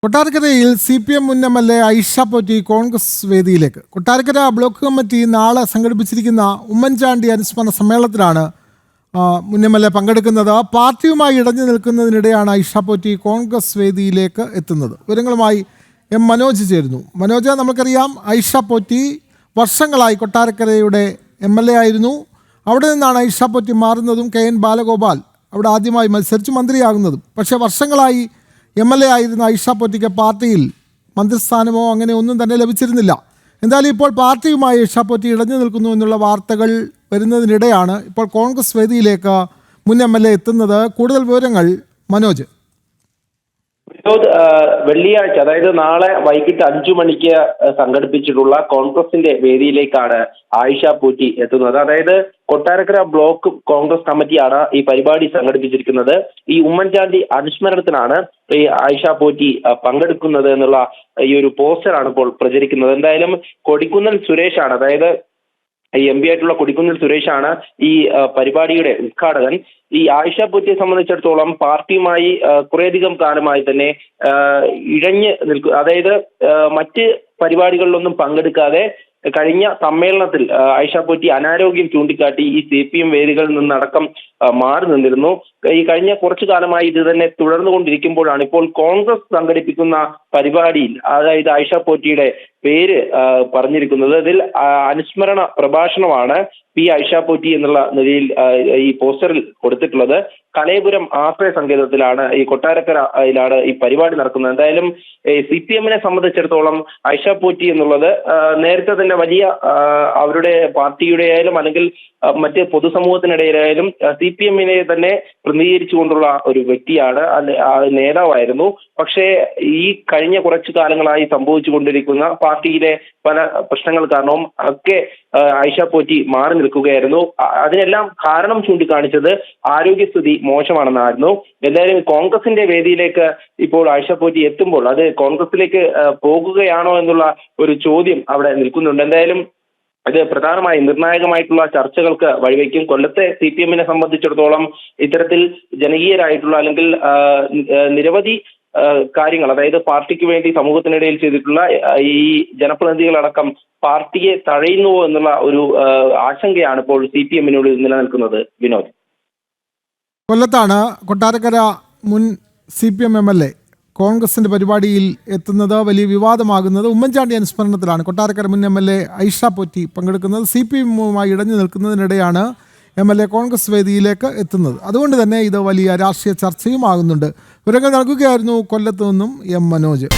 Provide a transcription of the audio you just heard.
കൊട്ടാരക്കരയിൽ CPM മുൻ MLA Aisha Potti Congress വേദിയിലേക്ക്. കൊട്ടാരക്കര ബ്ലോക്ക് കമ്മിറ്റി നാളെ സംഘടിപ്പിച്ചിരിക്കുന്ന ഉമ്മൻചാണ്ടി അനുസ്മരണ സമ്മേളനത്തിലാണ് മുൻ MLA പങ്കെടുക്കുന്നത്. പാർട്ടിയുമായി ഇടഞ്ഞു നിൽക്കുന്നതിനിടെയാണ് ഐഷ പോറ്റി കോൺഗ്രസ് വേദിയിലേക്ക് എത്തുന്നത്. വിവരങ്ങളുമായി മനോജ് ചേരുന്നു. മനോജ്, നമുക്കറിയാം ഐഷ പോറ്റി വർഷങ്ങളായി കൊട്ടാരക്കരയുടെ MLA ആയിരുന്നു. അവിടെ നിന്നാണ് ഐഷ പോറ്റി മാറുന്നതും KN ബാലഗോപാൽ അവിടെ ആദ്യമായി മത്സരിച്ച് മന്ത്രിയാകുന്നതും. പക്ഷേ വർഷങ്ങളായി MLA ആയിരുന്ന ഐഷ പോറ്റിക്ക് പാർട്ടിയിൽ മന്ത്രിസ്ഥാനമോ അങ്ങനെ ഒന്നും തന്നെ ലഭിച്ചിരുന്നില്ല. എന്തായാലും ഇപ്പോൾ പാർട്ടിയുമായി ഐഷ പോറ്റി ഇടഞ്ഞു നിൽക്കുന്നു എന്നുള്ള വാർത്തകൾ വരുന്നതിനിടെയാണ് ഇപ്പോൾ കോൺഗ്രസ് വേദിയിലേക്ക് മുൻ MLA എത്തുന്നത്. കൂടുതൽ വിവരങ്ങൾ മനോജ്. വെള്ളിയാഴ്ച, അതായത് നാളെ വൈകിട്ട് 5 മണിക്ക് സംഘടിപ്പിച്ചിട്ടുള്ള കോൺഗ്രസിന്റെ വേദിയിലേക്കാണ് ആയിഷ പോറ്റി എത്തുന്നത്. അതായത് കൊട്ടാരക്കര ബ്ലോക്ക് കോൺഗ്രസ് കമ്മിറ്റിയാണ് ഈ പരിപാടി സംഘടിപ്പിച്ചിരിക്കുന്നത്. ഈ ഉമ്മൻചാണ്ടി അനുസ്മരണത്തിനാണ് ഈ ആയിഷ പോറ്റി പങ്കെടുക്കുന്നത് എന്നുള്ള ഈ ഒരു പോസ്റ്ററാണ് ഇപ്പോൾ പ്രചരിക്കുന്നത്. എന്തായാലും കൊടിക്കുന്നിൽ സുരേഷാണ്, അതായത് ഈ MP ആയിട്ടുള്ള കൊടിക്കുന്നിൽ സുരേഷാണ് ഈ പരിപാടിയുടെ ഉദ്ഘാടകൻ. ഈ ആയിഷ പോറ്റിയെ സംബന്ധിച്ചിടത്തോളം പാർട്ടിയുമായി കുറേയധികം കാലമായി തന്നെ ഇഴഞ്ഞ് നിൽക്കുക, അതായത് മറ്റ് പരിപാടികളിലൊന്നും പങ്കെടുക്കാതെ കഴിഞ്ഞ സമ്മേളനത്തിൽ ആയിഷ പോറ്റി അനാരോഗ്യം ചൂണ്ടിക്കാട്ടി ഈ CPM വേദികളിൽ നിന്നടക്കം മാറി നിന്നിരുന്നു. ഈ കഴിഞ്ഞ കുറച്ചു കാലമായി ഇത് തന്നെ തുടർന്നുകൊണ്ടിരിക്കുമ്പോഴാണ് ഇപ്പോൾ കോൺഗ്രസ് സംഘടിപ്പിക്കുന്ന പരിപാടിയിൽ, അതായത് ആയിഷ പോറ്റിയുടെ പേര് പറഞ്ഞിരിക്കുന്നത്. ഇതിൽ അനുസ്മരണ പ്രഭാഷണമാണ് ആയിഷ പോറ്റി എന്നുള്ള നിലയിൽ ഈ പോസ്റ്ററിൽ കൊടുത്തിട്ടുള്ളത്. കലയപുരം ആശ്രയ സങ്കേതത്തിലാണ്, ഈ കൊട്ടാരക്കരയിലാണ് ഈ പരിപാടി നടക്കുന്നത്. എന്തായാലും CPM-നെ സംബന്ധിച്ചിടത്തോളം ആയിഷ പോറ്റി എന്നുള്ളത് നേരത്തെ തന്നെ വലിയ അവരുടെ പാർട്ടിയുടെ ആയാലും അല്ലെങ്കിൽ മറ്റ് പൊതുസമൂഹത്തിനിടയിലായാലും CPM-നെ തന്നെ പ്രതിനിധീകരിച്ചുകൊണ്ടുള്ള ഒരു വ്യക്തിയാണ്, നേതാവായിരുന്നു. പക്ഷേ ഈ കഴിഞ്ഞ കുറച്ചു കാലങ്ങളായി സംഭവിച്ചുകൊണ്ടിരിക്കുന്ന പാർട്ടിയിലെ പല പ്രശ്നങ്ങൾ കാരണവും ഒക്കെ ആയിഷ പോറ്റി മാറി നിൽക്കുകയായിരുന്നു. അതിനെല്ലാം കാരണം ചൂണ്ടിക്കാണിച്ചത് ആരോഗ്യസ്ഥിതി മോശമാണെന്നായിരുന്നു. എന്തായാലും കോൺഗ്രസിന്റെ വേദിയിലേക്ക് ഇപ്പോൾ ആയിഷ പോറ്റി എത്തുമ്പോൾ അത് കോൺഗ്രസിലേക്ക് പോകുകയാണോ എന്നുള്ള ഒരു ചോദ്യം അവിടെ നിൽക്കുന്നുണ്ട്. എന്തായാലും അത് പ്രധാനമായും നിർണായകമായിട്ടുള്ള ചർച്ചകൾക്ക് വഴിവെക്കും. കൊല്ലത്തെ CPM-നെ സംബന്ധിച്ചിടത്തോളം ഇത്തരത്തിൽ ജനകീയരായിട്ടുള്ള അല്ലെങ്കിൽ നിരവധി കാര്യങ്ങൾ, അതായത് പാർട്ടിക്ക് വേണ്ടി സമൂഹത്തിനിടയിൽ ചെയ്തിട്ടുള്ള ഈ ജനപ്രതിനിധികളടക്കം പാർട്ടിയെ തഴയുന്നുവോ എന്നുള്ള ഒരു ആശങ്കയാണ് ഇപ്പോൾ CPM-നോട് നിലനിൽക്കുന്നത്. വിനോദ്, കൊല്ലത്താണ് കൊട്ടാരക്കര മുൻ CPM MLA കോൺഗ്രസിന്റെ പരിപാടിയിൽ എത്തുന്നത്. വലിയ വിവാദമാകുന്നത് ഉമ്മൻചാണ്ടി അനുസ്മരണത്തിലാണ്. കൊട്ടാരക്കര മുൻ MLA ഐഷ പോറ്റി പങ്കെടുക്കുന്നത്. CPM-മായി ഇടഞ്ഞു നിൽക്കുന്നതിനിടെയാണ് MLA കോൺഗ്രസ് വേദിയിലേക്ക് എത്തുന്നത്. അതുകൊണ്ട് തന്നെ ഇത് വലിയ രാഷ്ട്രീയ ചർച്ചയും ആകുന്നുണ്ട്. വിവരങ്ങൾ നൽകുകയായിരുന്നു കൊല്ലത്തു നിന്നും മനോജ്.